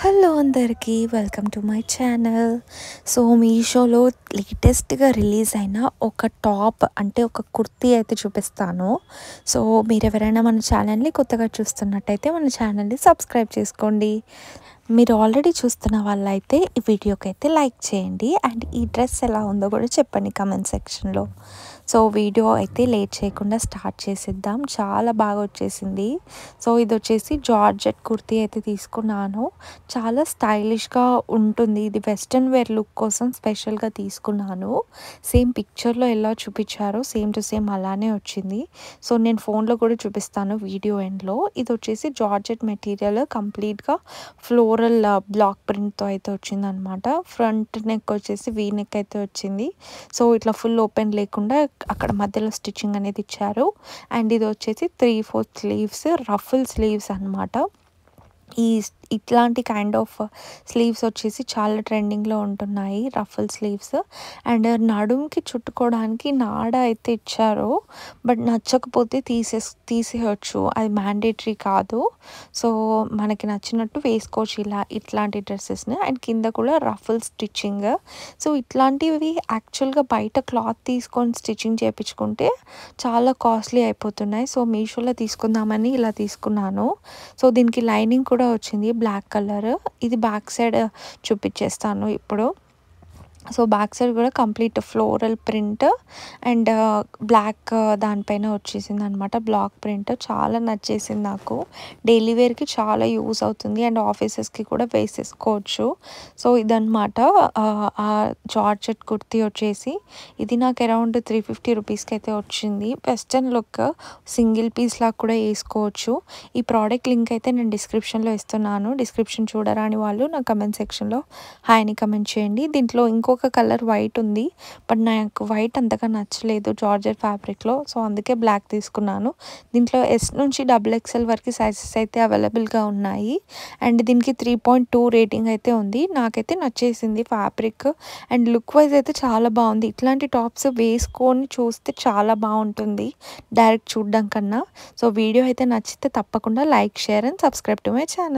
Hello అందరికీ welcome to my channel. So మీషోలో లేటెస్ట్గా రిలీజ్ అయిన ఒక టాప్ అంటే ఒక కుర్తీ అయితే చూపిస్తాను. సో మీరు ఎవరైనా మన ఛానల్ని కొత్తగా చూస్తున్నట్టయితే మన ఛానల్ని సబ్స్క్రైబ్ చేసుకోండి. మీరు ఆల్రెడీ చూస్తున్న వాళ్ళైతే ఈ వీడియోకి అయితే లైక్ చేయండి అండ్ ఈ డ్రెస్ ఎలా ఉందో కూడా చెప్పండి కమెంట్ సెక్షన్లో. సో వీడియో అయితే లేట్ చేయకుండా స్టార్ట్ చేసేద్దాం. చాలా బాగా వచ్చేసింది. సో ఇది వచ్చేసి జార్జెట్ కుర్తీ అయితే తీసుకున్నాను. చాలా స్టైలిష్గా ఉంటుంది. ఇది వెస్ట్రన్ వేర్ లుక్ కోసం స్పెషల్గా తీసుకున్నాను. సేమ్ పిక్చర్లో ఎలా చూపించారో సేమ్ టు సేమ్ అలానే వచ్చింది. సో నేను ఫోన్లో కూడా చూపిస్తాను వీడియో ఎండ్లో. ఇది వచ్చేసి జార్జెట్ మెటీరియల్ కంప్లీట్గా ఫ్లోరల్ బ్లాక్ ప్రింట్తో అయితే వచ్చిందనమాట. ఫ్రంట్ నెక్ వచ్చేసి వీ నెక్ అయితే వచ్చింది. సో ఇట్లా ఫుల్ ఓపెన్ లేకుండా అక్కడ మధ్యలో స్టిచ్చింగ్ అనేది ఇచ్చారు. అండ్ ఇది వచ్చేసి 3/4 స్లీవ్స్, రఫుల్ స్లీవ్స్ అనమాట. ఇట్లాంటి కైండ్ ఆఫ్ స్లీవ్స్ వచ్చేసి చాలా ట్రెండింగ్లో ఉంటున్నాయి, రఫుల్ స్లీవ్స్. అండ్ నడుముకి చుట్టుకోవడానికి నాడ అయితే ఇచ్చారు. బట్ నచ్చకపోతే తీసేయచ్చు, అది మ్యాండేటరీ కాదు. సో మనకి నచ్చినట్టు వేసుకోవచ్చు ఇట్లాంటి డ్రెస్సెస్ని. అండ్ కింద కూడా రఫుల్ స్టిచ్చింగ్. సో ఇట్లాంటివి యాక్చువల్గా బయట క్లాత్ తీసుకొని స్టిచ్చింగ్ చేయించుకుంటే చాలా కాస్ట్లీ అయిపోతున్నాయి. సో మీషోలో తీసుకుందామని ఇలా తీసుకున్నాను. సో దీనికి లైనింగ్ కూడా వచ్చింది బ్లాక్ కలర్. ఇది బ్యాక్ సైడ్ చూపించేస్తాను ఇప్పుడు. సో బ్యాక్ సైడ్ కూడా complete floral print and black దానిపైన వచ్చేసింది అనమాట, బ్లాక్ ప్రింట్. చాలా నచ్చేసింది నాకు. డైలీ వేర్కి చాలా యూస్ అవుతుంది అండ్ ఆఫీసెస్కి కూడా వేసేసుకోవచ్చు. సో ఇదనమాట ఆ జార్జెట్ కుర్తీ వచ్చేసి. ఇది నాకు అరౌండ్ 350 రూపీస్కి అయితే వచ్చింది. వెస్టర్న్ లుక్, సింగిల్ పీస్ లాగా కూడా వేసుకోవచ్చు. ఈ ప్రోడక్ట్ లింక్ అయితే నేను డిస్క్రిప్షన్లో ఇస్తున్నాను. డిస్క్రిప్షన్ చూడరాని వాళ్ళు నా కమెంట్ సెక్షన్లో హాయ్ని కమెంట్ చేయండి. దీంట్లో ఇంకొక కలర్ వైట్ ఉంది, బట్ నాకు వైట్ అంతగా నచ్చలేదు జార్జెట్ ఫ్యాబ్రిక్లో. సో అందుకే బ్లాక్ తీసుకున్నాను. దీంట్లో S నుంచి XXL వరకు సైజెస్ అయితే అవైలబుల్గా ఉన్నాయి. అండ్ దీనికి 3.2 రేటింగ్ అయితే ఉంది. నాకైతే నచ్చేసింది ఫ్యాబ్రిక్ అండ్ లుక్ వైజ్ అయితే చాలా బాగుంది. ఇట్లాంటి టాప్స్ వేసుకొని చూస్తే చాలా బాగుంటుంది డైరెక్ట్ చూడడం కన్నా. సో వీడియో అయితే నచ్చితే తప్పకుండా like, share and subscribe to my channel.